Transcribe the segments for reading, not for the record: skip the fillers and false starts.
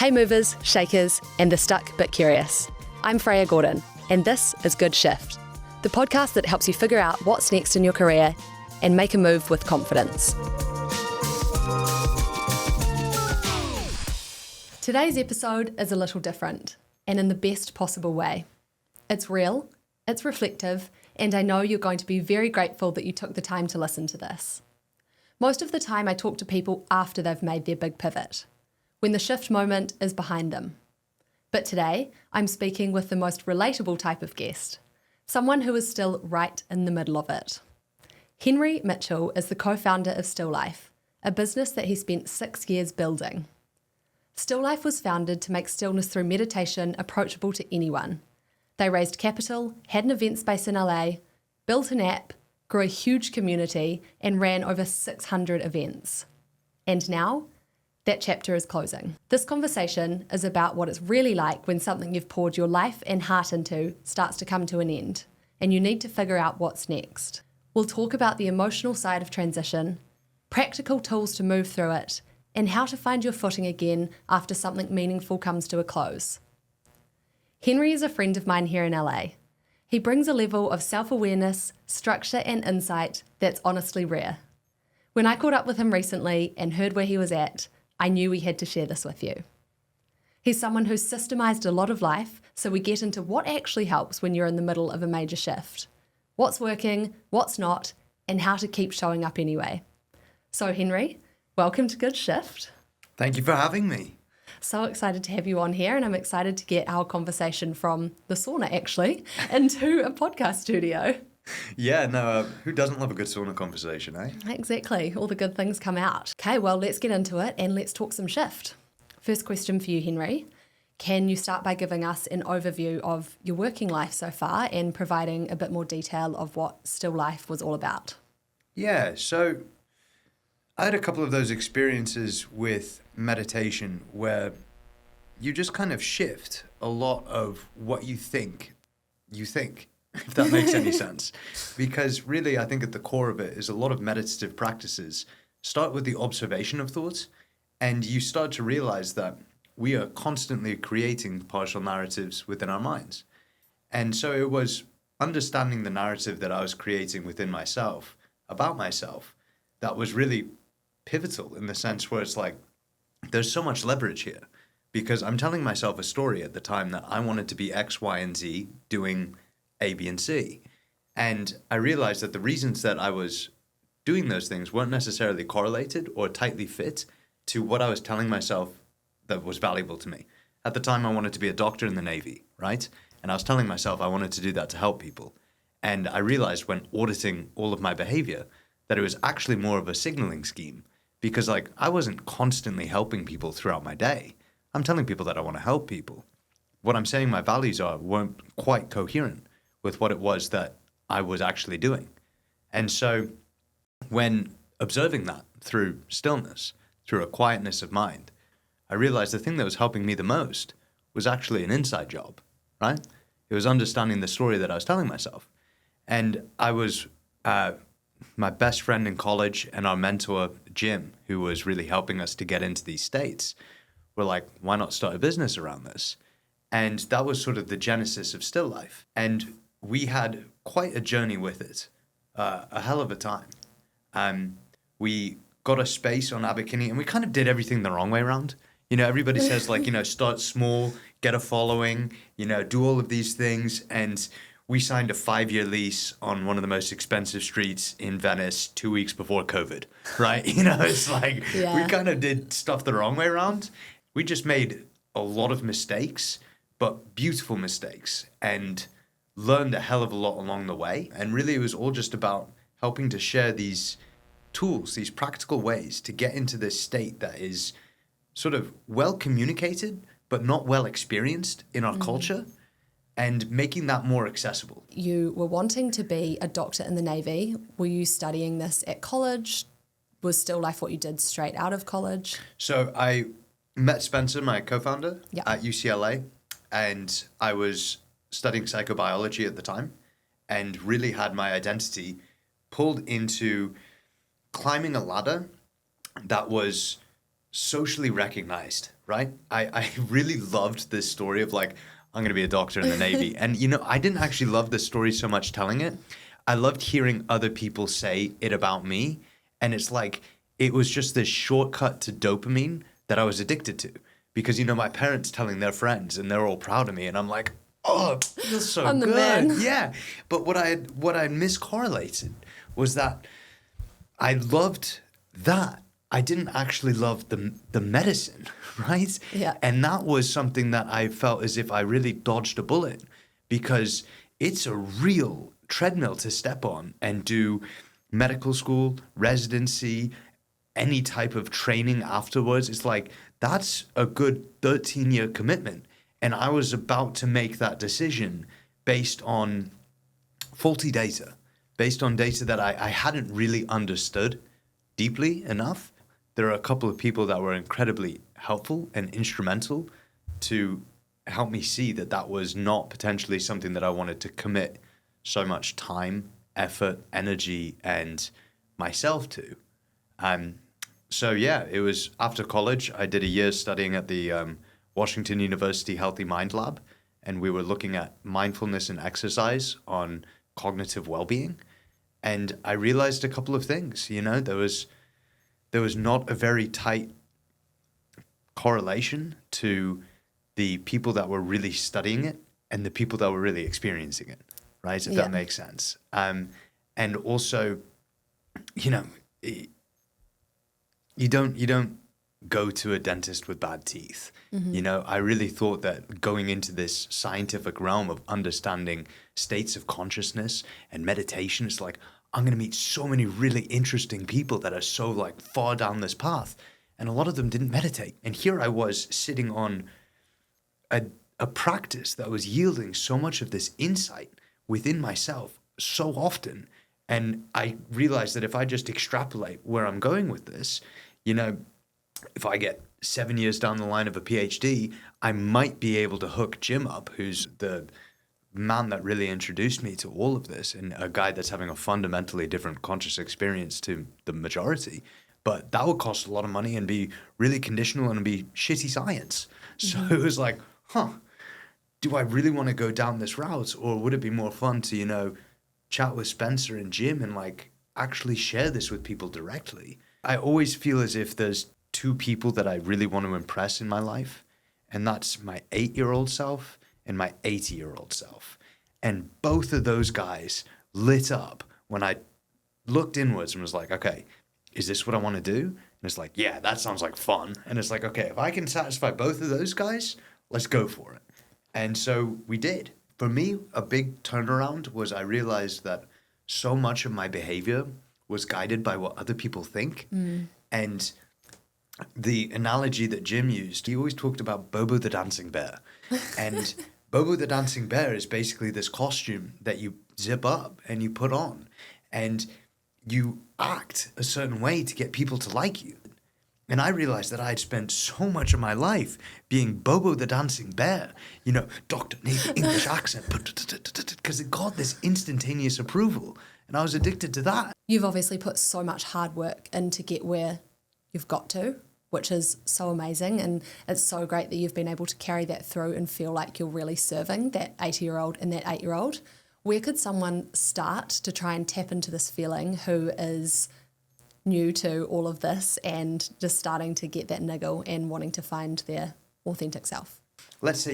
Hey movers, shakers, and the stuck but curious. I'm Freya Gordon, and this is Good Shift, the podcast that helps you figure out what's next in your career and make a move with confidence. Today's episode is a little different, and in the best possible way. It's real, it's reflective, and I know you're going to be very grateful that you took the time to listen to this. Most of the time I talk to people after they've made their big pivot, when the shift moment is behind them. But today, I'm speaking with the most relatable type of guest, someone who is still right in the middle of it. Henry Mitchell is the co-founder of Still Life, a business that he spent 6 years building. Still Life was founded to make stillness through meditation approachable to anyone. They raised capital, had an event space in LA, built an app, grew a huge community, and ran over 600 events. And now, that chapter is closing. This conversation is about what it's really like when something you've poured your life and heart into starts to come to an end, and you need to figure out what's next. We'll talk about the emotional side of transition, practical tools to move through it, and how to find your footing again after something meaningful comes to a close. Henry is a friend of mine here in LA. He brings a level of self-awareness, structure, and insight that's honestly rare. When I caught up with him recently and heard where he was at, I knew we had to share this with you. He's someone who's systemized a lot of life, so we get into what actually helps when you're in the middle of a major shift. What's working, what's not, and how to keep showing up anyway. So Henry, welcome to Good Shift. Thank you for having me. So excited to have you on here, and I'm excited to get our conversation from the sauna, actually, into a podcast studio. Yeah, no, who doesn't love a good sauna conversation, eh? Exactly. All the good things come out. Okay, well, let's get into it and let's talk some shift. First question for you, Henry. Can you start by giving us an overview of your working life so far and providing a bit more detail of what Still Life was all about? Yeah, so I had a couple of those experiences with meditation where you just kind of shift a lot of what you think, if that makes any sense. Because really, I think at the core of it is a lot of meditative practices start with the observation of thoughts, and you start to realize that we are constantly creating partial narratives within our minds. And so it was understanding the narrative that I was creating within myself, about myself, that was really pivotal in the sense where it's like, there's so much leverage here because I'm telling myself a story at the time that I wanted to be X, Y, and Z doing A, B, and C. And I realized that the reasons that I was doing those things weren't necessarily correlated or tightly fit to what I was telling myself that was valuable to me. At the time, I wanted to be a doctor in the Navy, right? And I was telling myself I wanted to do that to help people. And I realized when auditing all of my behavior that it was actually more of a signaling scheme because I wasn't constantly helping people throughout my day. I'm telling people that I want to help people. What I'm saying my values are weren't quite coherent with what it was that I was actually doing. And so when observing that through stillness, through a quietness of mind, I realized the thing that was helping me the most was actually an inside job, right? It was understanding the story that I was telling myself. And I was my best friend in college and our mentor, Jim, who was really helping us to get into these states, were like, why not start a business around this? And that was sort of the genesis of Still Life. And we had quite a journey with it, a hell of a time. We got a space on Abercrombie and we kind of did everything the wrong way around. You know, everybody says start small, get a following, do all of these things. And we signed a 5-year lease on one of the most expensive streets in Venice 2 weeks before COVID, right? It's we kind of did stuff the wrong way around. We just made a lot of mistakes, but beautiful mistakes, and learned a hell of a lot along the way. And really it was all just about helping to share these tools, these practical ways to get into this state that is sort of well communicated, but not well experienced in our culture, and making that more accessible. You were wanting to be a doctor in the Navy. Were you studying this at college? Was Still Life what you did straight out of college? So I met Spencer, my co-founder, at UCLA, and I was studying psychobiology at the time and really had my identity pulled into climbing a ladder that was socially recognized, right? I really loved this story of like, I'm going to be a doctor in the Navy. And, I didn't actually love the story so much telling it. I loved hearing other people say it about me. And it's like, it was just this shortcut to dopamine that I was addicted to. Because, my parents telling their friends and they're all proud of me. And I'm like, oh, it feels so I'm the good. man. Yeah. But what I miscorrelated was that I loved that. I didn't actually love the medicine, right? Yeah. And that was something that I felt as if I really dodged a bullet, because it's a real treadmill to step on and do medical school, residency, any type of training afterwards. It's like, that's a good 13-year commitment. And I was about to make that decision based on faulty data, based on data that I hadn't really understood deeply enough. There are a couple of people that were incredibly helpful and instrumental to help me see that that was not potentially something that I wanted to commit so much time, effort, energy, and myself to. So yeah, it was after college. I did a year studying at the Washington University Healthy Mind Lab, and we were looking at mindfulness and exercise on cognitive well-being. And I realized a couple of things. There was not a very tight correlation to the people that were really studying it and the people that were really experiencing it, right? If that makes sense. And also, you don't go to a dentist with bad teeth. I really thought that going into this scientific realm of understanding states of consciousness and meditation, it's like, I'm going to meet so many really interesting people that are so like far down this path. And a lot of them didn't meditate. And here I was sitting on a practice that was yielding so much of this insight within myself so often. And I realized that if I just extrapolate where I'm going with this, if I get 7 years down the line of a PhD, I might be able to hook Jim up, who's the man that really introduced me to all of this, and a guy that's having a fundamentally different conscious experience to the majority. But that would cost a lot of money and be really conditional and be shitty science. So it was like, do I really want to go down this route? Or would it be more fun to, chat with Spencer and Jim and like actually share this with people directly? I always feel as if there's two people that I really want to impress in my life. And that's my 8-year-old self and my 80-year-old self. And both of those guys lit up when I looked inwards and was like, okay, is this what I want to do? And it's like, yeah, that sounds like fun. And it's like, okay, if I can satisfy both of those guys, let's go for it. And so we did. For me, a big turnaround was I realized that so much of my behavior was guided by what other people think. And the analogy that Jim used, he always talked about Bobo the Dancing Bear. And Bobo the Dancing Bear is basically this costume that you zip up and you put on. And you act a certain way to get people to like you. And I realized that I had spent so much of my life being Bobo the Dancing Bear, Dr. Navy English accent, because it got this instantaneous approval. And I was addicted to that. You've obviously put so much hard work in to get where you've got to, which is so amazing. And it's so great that you've been able to carry that through and feel like you're really serving that 80-year-old and that 8-year-old. Where could someone start to try and tap into this feeling who is new to all of this and just starting to get that niggle and wanting to find their authentic self? Let's say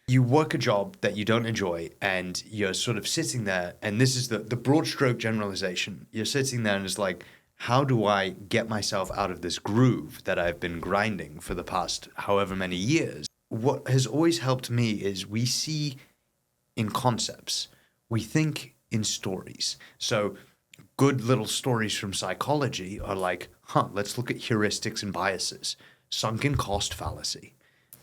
you work a job that you don't enjoy and you're sort of sitting there, and this is the broad stroke generalization. You're sitting there and it's like, how do I get myself out of this groove that I've been grinding for the past however many years? What has always helped me is we see in concepts. We think in stories. So good little stories from psychology are like, let's look at heuristics and biases. Sunken cost fallacy.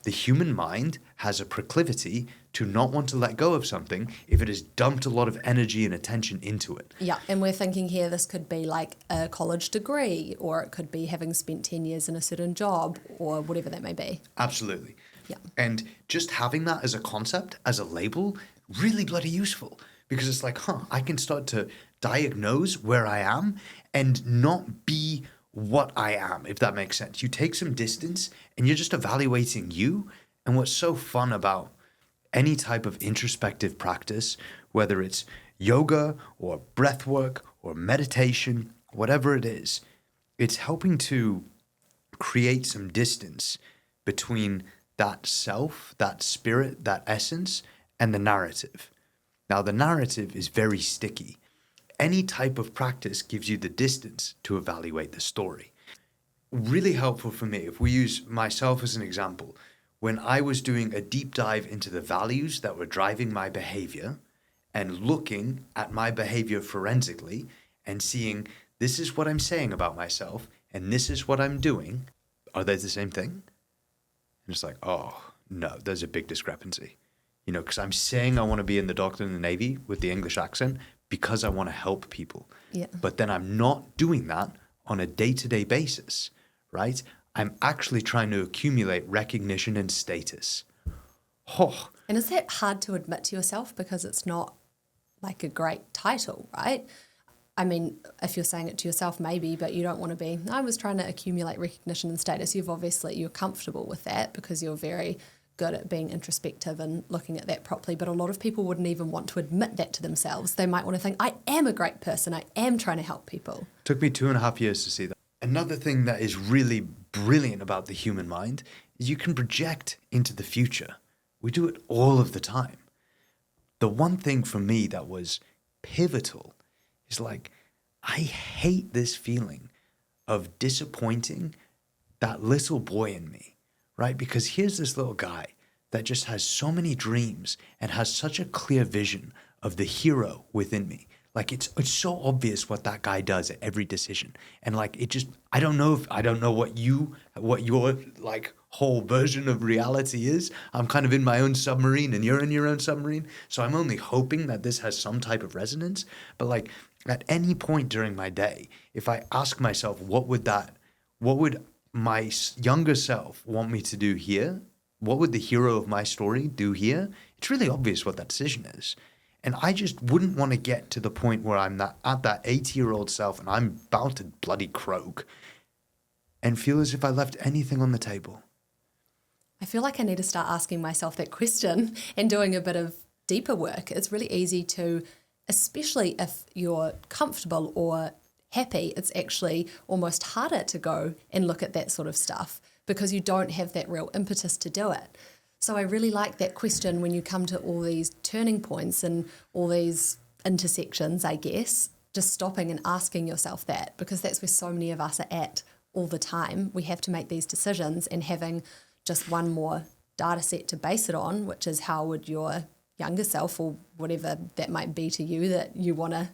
The human mind has a proclivity to not want to let go of something if it has dumped a lot of energy and attention into it. Yeah, and we're thinking here this could be like a college degree, or it could be having spent 10 years in a certain job, or whatever that may be. Absolutely. Yeah. And just having that as a concept, as a label, really bloody useful, because it's like, I can start to diagnose where I am and not be what I am, if that makes sense. You take some distance and you're just evaluating you. And what's so fun about any type of introspective practice, whether it's yoga or breath work or meditation, whatever it is, it's helping to create some distance between that self, that spirit, that essence, and the narrative. Now, the narrative is very sticky. Any type of practice gives you the distance to evaluate the story. Really helpful for me, if we use myself as an example, when I was doing a deep dive into the values that were driving my behavior and looking at my behavior forensically and seeing this is what I'm saying about myself and this is what I'm doing, are they the same thing? And it's like, oh, no, there's a big discrepancy. You know, because I'm saying I want to be in the Doctor in the Navy with the English accent because I want to help people. Yeah. But then I'm not doing that on a day-to-day basis, right? I'm actually trying to accumulate recognition and status. Oh. And is that hard to admit to yourself because it's not like a great title, right? I mean, if you're saying it to yourself, maybe, but you don't want to be, I was trying to accumulate recognition and status. You're comfortable with that because you're very good at being introspective and looking at that properly. But a lot of people wouldn't even want to admit that to themselves. They might want to think, I am a great person. I am trying to help people. Took me 2.5 years to see that. Another thing that is really brilliant about the human mind is you can project into the future. We do it all of the time. The one thing for me that was pivotal is like, I hate this feeling of disappointing that little boy in me, right? Because here's this little guy that just has so many dreams and has such a clear vision of the hero within me. Like it's so obvious what that guy does at every decision. And like, I don't know what your like whole version of reality is. I'm kind of in my own submarine and you're in your own submarine. So I'm only hoping that this has some type of resonance. But like at any point during my day, if I ask myself, what would my younger self want me to do here? What would the hero of my story do here? It's really obvious what that decision is. And I just wouldn't want to get to the point where I'm at that 80-year-old self and I'm about to bloody croak and feel as if I left anything on the table. I feel like I need to start asking myself that question and doing a bit of deeper work. It's really easy to, especially if you're comfortable or happy, it's actually almost harder to go and look at that sort of stuff because you don't have that real impetus to do it. So I really like that question when you come to all these turning points and all these intersections, I guess, just stopping and asking yourself that, because that's where so many of us are at all the time. We have to make these decisions, and having just one more data set to base it on, which is how would your younger self, or whatever that might be to you that you want to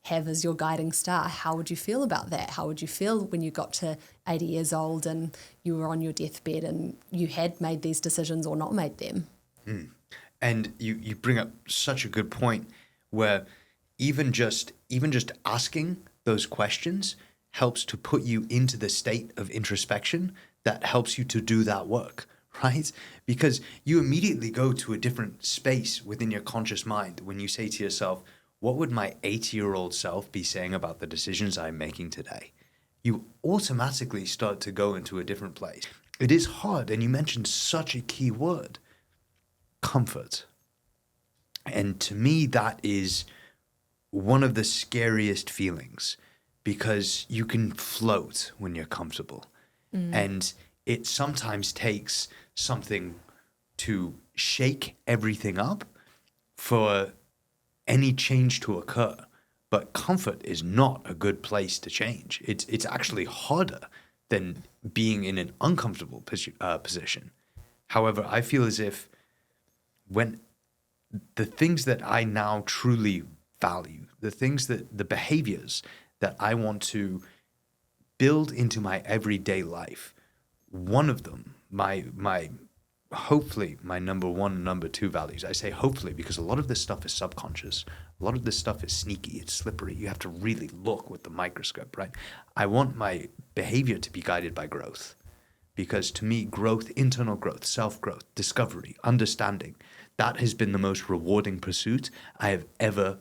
have as your guiding star, how would you feel about that? How would you feel when you got to 80 years old and you were on your deathbed and you had made these decisions or not made them? And you bring up such a good point where even just asking those questions helps to put you into the state of introspection that helps you to do that work, right? Because you immediately go to a different space within your conscious mind when you say to yourself, what would my 80-year-old self be saying about the decisions I'm making today? You automatically start to go into a different place. It is hard, and you mentioned such a key word, comfort. And to me, that is one of the scariest feelings because you can float when you're comfortable. And it sometimes takes something to shake everything up for any change to occur. But comfort is not a good place to change. It's actually harder than being in an uncomfortable position. However, I feel as if when the things that I now truly value, the behaviors that I want to build into my everyday life, one of them, hopefully my number one, number two values. I say hopefully because a lot of this stuff is subconscious. A lot of this stuff is sneaky. It's slippery. You have to really look with the microscope, right? I want my behavior to be guided by growth because to me, growth, internal growth, self-growth, discovery, understanding, that has been the most rewarding pursuit I have ever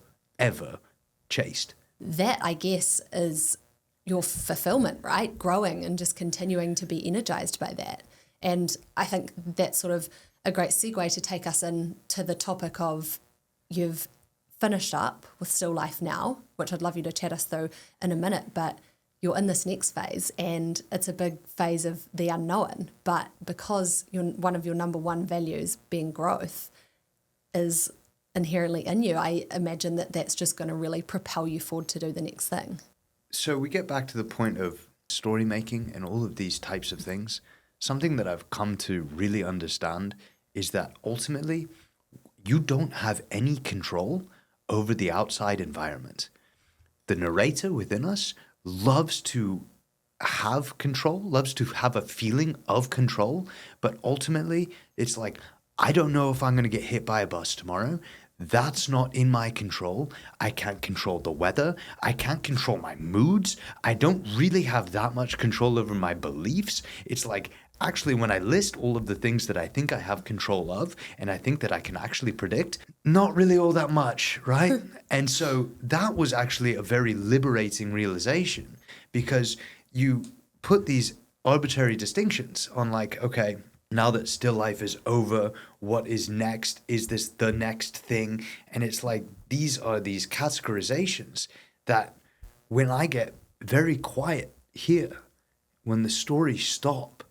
chased. That, I guess, is your fulfillment, right? Growing and just continuing to be energized by that. And I think that's sort of a great segue to take us into the topic of you've finished up with Still Life now, which I'd love you to chat us through in a minute, but you're in this next phase and it's a big phase of the unknown. But because one of your number one values being growth is inherently in you, I imagine that that's just going to really propel you forward to do the next thing. So we get back to the point of story making and all of these types of things. Something that I've come to really understand is that ultimately you don't have any control over the outside environment. The narrator within us loves to have control, loves to have a feeling of control, but ultimately it's like, I don't know if I'm going to get hit by a bus tomorrow. That's not in my control. I can't control the weather. I can't control my moods. I don't really have that much control over my beliefs. It's like, actually, when I list all of the things that I think I have control of and I think that I can actually predict, not really all that much, right? And so that was actually a very liberating realization, because you put these arbitrary distinctions on like, okay, now that Still Life is over, what is next? Is this the next thing? And it's like, these are these categorizations that when I get very quiet here, when the stories stop,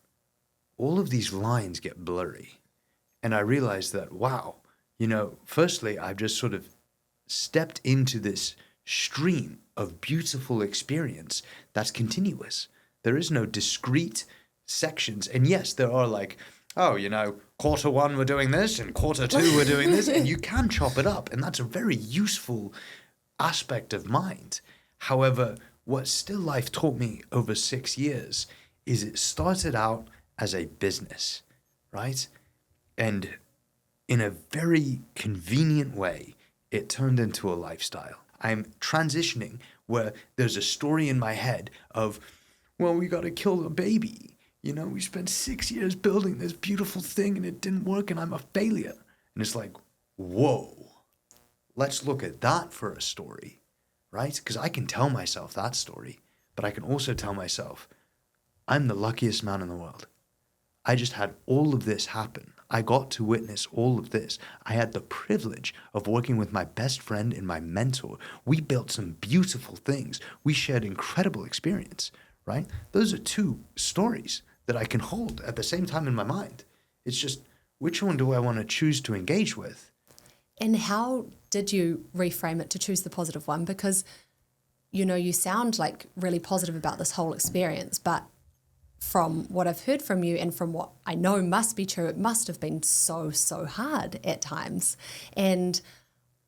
all of these lines get blurry. And I realized that, wow, firstly, I've just sort of stepped into this stream of beautiful experience that's continuous. There is no discrete sections. And yes, there are like, quarter one we're doing this and quarter two we're doing this. And you can chop it up. And that's a very useful aspect of mind. However, what Still Life taught me over 6 years is it started out as a business, right? And in a very convenient way, it turned into a lifestyle. I'm transitioning where there's a story in my head of, well, we got to kill the baby. We spent 6 years building this beautiful thing and it didn't work and I'm a failure. And it's like, whoa, let's look at that for a story, right? Because I can tell myself that story, but I can also tell myself, I'm the luckiest man in the world. I just had all of this happen. I got to witness all of this. I had the privilege of working with my best friend and my mentor. We built some beautiful things. We shared incredible experience, right? Those are two stories that I can hold at the same time in my mind. It's just, which one do I want to choose to engage with? And how did you reframe it to choose the positive one? Because, you sound like really positive about this whole experience, but from what I've heard from you and from what I know must be true, it must have been so, so hard at times. And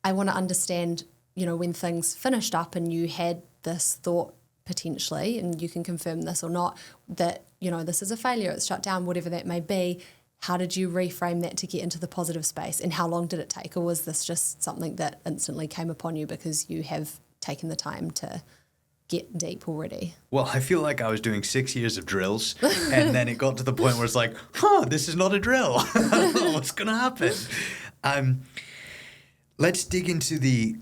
I want to understand, when things finished up and you had this thought potentially, and you can confirm this or not, that, this is a failure, it's shut down, whatever that may be, how did you reframe that to get into the positive space? And how long did it take? Or was this just something that instantly came upon you because you have taken the time to get deep already? Well, I feel like I was doing 6 years of drills and then it got to the point where it's like, this is not a drill. I don't know what's going to happen. Let's dig into the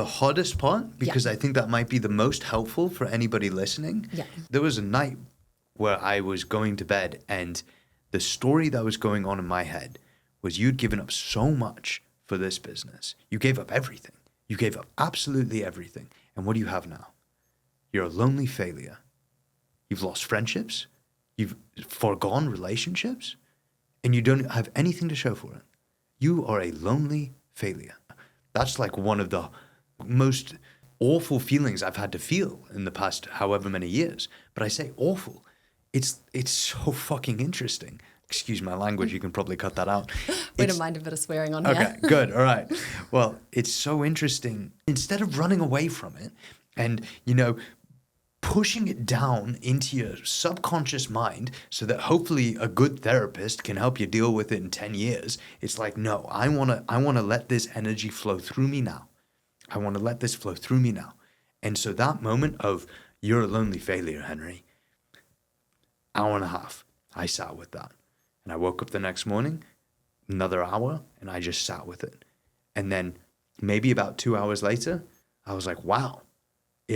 hardest part, because I think that might be the most helpful for anybody listening. Yeah. There was a night where I was going to bed and the story that was going on in my head was, you'd given up so much for this business. You gave up everything. You gave up absolutely everything. And what do you have now? You're a lonely failure. You've lost friendships. You've foregone relationships. And you don't have anything to show for it. You are a lonely failure. That's like one of the most awful feelings I've had to feel in the past however many years. But I say awful. It's so fucking interesting. Excuse my language, you can probably cut that out. We don't mind a bit of swearing on here. Okay, good, all right. Well, it's so interesting. Instead of running away from it and, pushing it down into your subconscious mind so that hopefully a good therapist can help you deal with it in 10 years, it's like, no, I want to let this energy flow through me now. I want to let this flow through me now. And so that moment of, you're a lonely failure, Henry, hour and a half, I sat with that. And I woke up the next morning, another hour, and I just sat with it. And then maybe about 2 hours later, I was like, wow,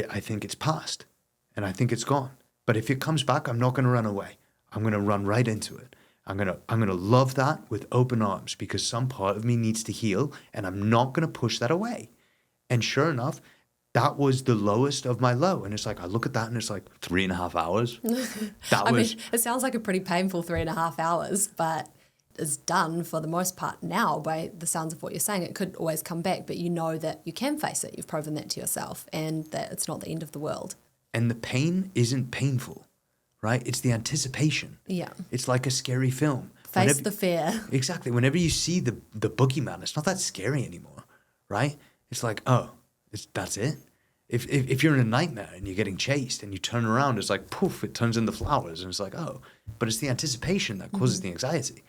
I think it's passed. and I think it's gone. But if it comes back, I'm not going to run away. I'm going to run right into it. I'm going to love that with open arms because some part of me needs to heal, and I'm not going to push that away. And sure enough, that was the lowest of my low. And it's like, I look at that and it's like 3.5 hours. I mean, it sounds like a pretty painful 3.5 hours, but it's done for the most part now by the sounds of what you're saying. It could always come back, but you know that you can face it. You've proven that to yourself and that it's not the end of the world. And the pain isn't painful, right? It's the anticipation. Yeah. It's like a scary film. Face the fear. Exactly. Whenever you see the boogeyman, it's not that scary anymore, right? It's like, oh, that's it. If you're in a nightmare and you're getting chased and you turn around, it's like, poof, it turns into flowers. And it's like, oh. But it's the anticipation that causes the anxiety.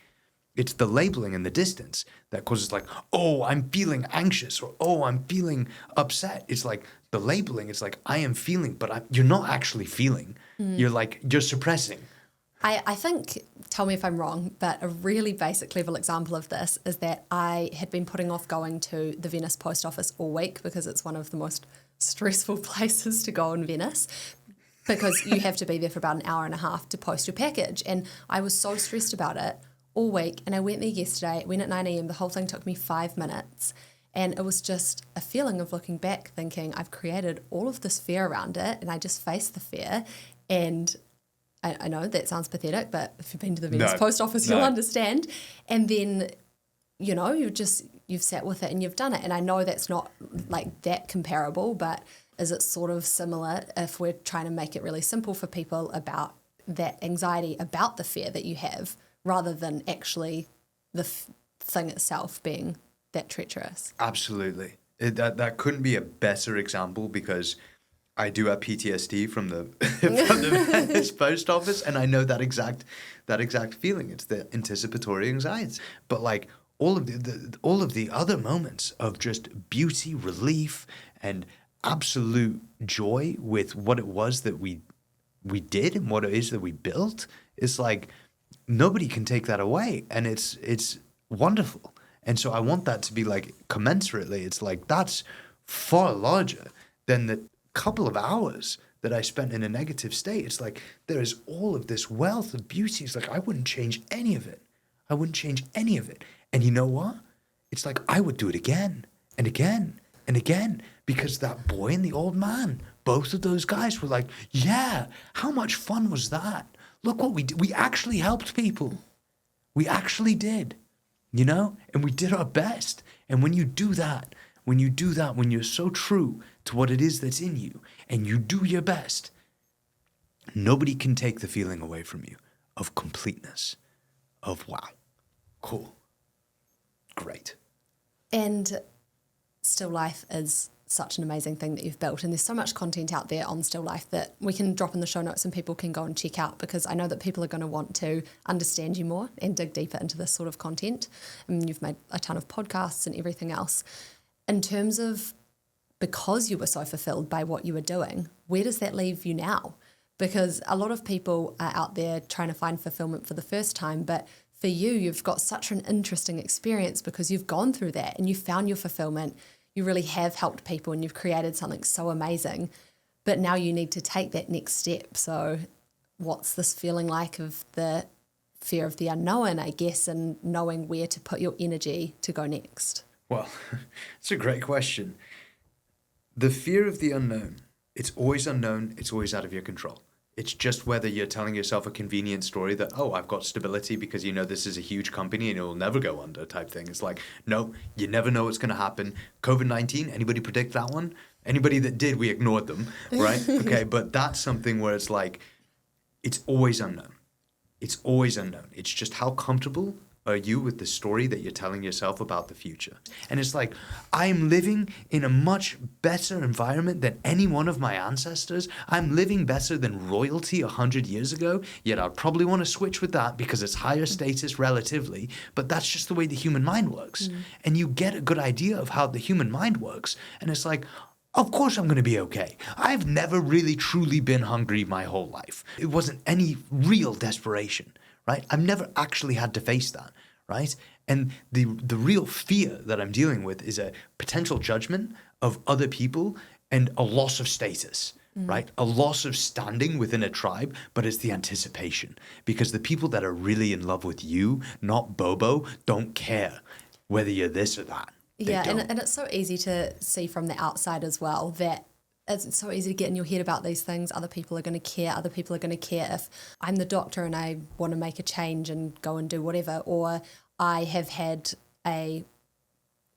It's the labeling in the distance that causes like, oh, I'm feeling anxious or, oh, I'm feeling upset. It's like the labeling. It's like, I am feeling, but you're not actually feeling. You're suppressing. I think, tell me if I'm wrong, but a really basic level example of this is that I had been putting off going to the Venice post office all week because it's one of the most stressful places to go in Venice because you have to be there for about an hour and a half to post your package. And I was so stressed about it all week. And I went there yesterday, went at 9 a.m. The whole thing took me 5 minutes. And it was just a feeling of looking back, thinking I've created all of this fear around it and I just faced the fear. And I know that sounds pathetic, but if you've been to the Venice post office, you'll understand. And then, you've sat with it and you've done it. And I know that's not like that comparable, but is it sort of similar if we're trying to make it really simple for people about that anxiety, about the fear that you have, rather than actually the thing itself being that treacherous? Absolutely. That couldn't be a better example because I do have PTSD from the Venice post office, and I know that exact feeling. It's the anticipatory anxiety. But like all of the other moments of just beauty, relief, and absolute joy with what it was that we did and what it is that we built, is like nobody can take that away, and it's wonderful. And so I want that to be like commensurately. It's like that's far larger than the couple of hours that I spent in a negative state. It's like there is all of this wealth of beauty. It's like I wouldn't change any of it. I wouldn't change any of it. And you know what? It's like I would do it again and again and again because that boy and the old man, both of those guys were like, yeah, how much fun was that? Look what we did. We actually helped people. We actually did, and we did our best. And when you do that, when you're so true to what it is that's in you and you do your best, nobody can take the feeling away from you of completeness, of wow, cool, great. And Still Life is such an amazing thing that you've built, and there's so much content out there on Still Life that we can drop in the show notes and people can go and check out, because I know that people are going to want to understand you more and dig deeper into this sort of content. And you've made a ton of podcasts and everything else. In terms of, because you were so fulfilled by what you were doing, where does that leave you now? Because a lot of people are out there trying to find fulfillment for the first time, but for you, you've got such an interesting experience because you've gone through that and you found your fulfillment. You really have helped people and you've created something so amazing, but now you need to take that next step. So what's this feeling like of the fear of the unknown, I guess, and knowing where to put your energy to go next? Well, it's a great question. The fear of the unknown, it's always unknown, it's always out of your control. It's just whether you're telling yourself a convenient story that, oh, I've got stability because this is a huge company and it will never go under type thing. It's like, no, you never know what's going to happen. COVID-19, anybody predict that one? Anybody that did, we ignored them, right? Okay, but that's something where it's like, it's always unknown. It's always unknown. It's just how comfortable are you with the story that you're telling yourself about the future? And it's like, I'm living in a much better environment than any one of my ancestors. I'm living better than royalty 100 years ago, yet I'd probably want to switch with that because it's higher status relatively, but that's just the way the human mind works. And you get a good idea of how the human mind works, and it's like, of course I'm going to be okay. I've never really truly been hungry my whole life. It wasn't any real desperation. Right? I've never actually had to face that, right? And the real fear that I'm dealing with is a potential judgment of other people and a loss of status, right? A loss of standing within a tribe, but it's the anticipation. Because the people that are really in love with you, not Bobo, don't care whether you're this or that. Yeah, and it's so easy to see from the outside as well that it's so easy to get in your head about these things. Other people are going to care. Other people are going to care if I'm the doctor and I want to make a change and go and do whatever, or I have had a,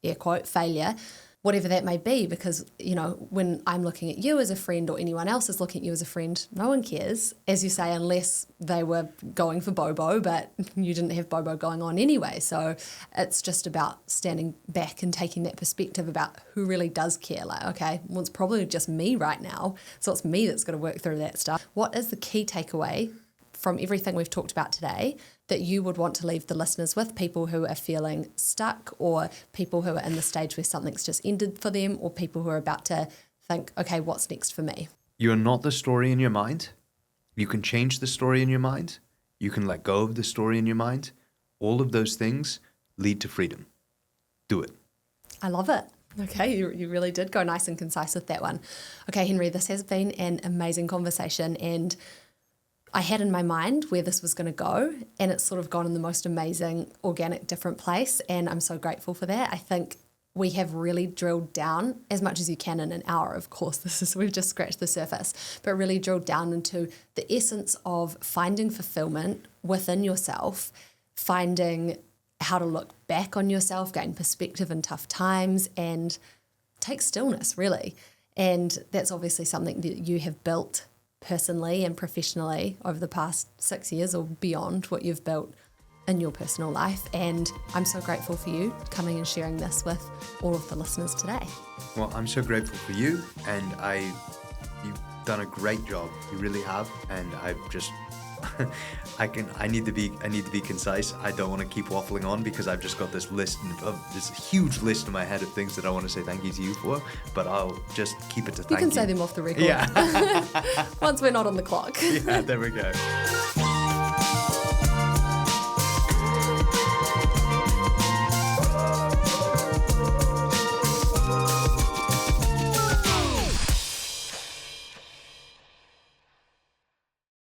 air quote, failure, whatever that may be, because, you know, when I'm looking at you as a friend or anyone else is looking at you as a friend, no one cares, as you say, unless they were going for Bobo, but you didn't have Bobo going on anyway. So it's just about standing back and taking that perspective about who really does care. Like, okay, well, it's probably just me right now, so it's me that's got to work through that stuff. What is the key takeaway from everything we've talked about today that you would want to leave the listeners with, people who are feeling stuck, or people who are in the stage where something's just ended for them, or people who are about to think, okay, what's next for me? You're not the story in your mind. You can change the story in your mind. You can let go of the story in your mind. All of those things lead to freedom. Do it. I love it. Okay, you really did go nice and concise with that one. Okay, Henry, this has been an amazing conversation, and I had in my mind where this was going to go, and it's sort of gone in the most amazing, organic, different place, and I'm so grateful for that. I think we have really drilled down as much as you can in an hour. Of course, we've just scratched the surface, but really drilled down into the essence of finding fulfillment within yourself, finding how to look back on yourself, gain perspective in tough times, and take stillness, really. And that's obviously something that you have built personally and professionally over the past 6 years or beyond, what you've built in your personal life. And I'm so grateful for you coming and sharing this with all of the listeners today. Well, I'm so grateful for you, and you've done a great job. You really have, and I've just I need to be concise. I don't want to keep waffling on because I've just got this huge list in my head of things that I want to say thank you to you for, but I'll just keep it to thank you. You can say them off the record. Yeah. Once we're not on the clock. Yeah, there we go.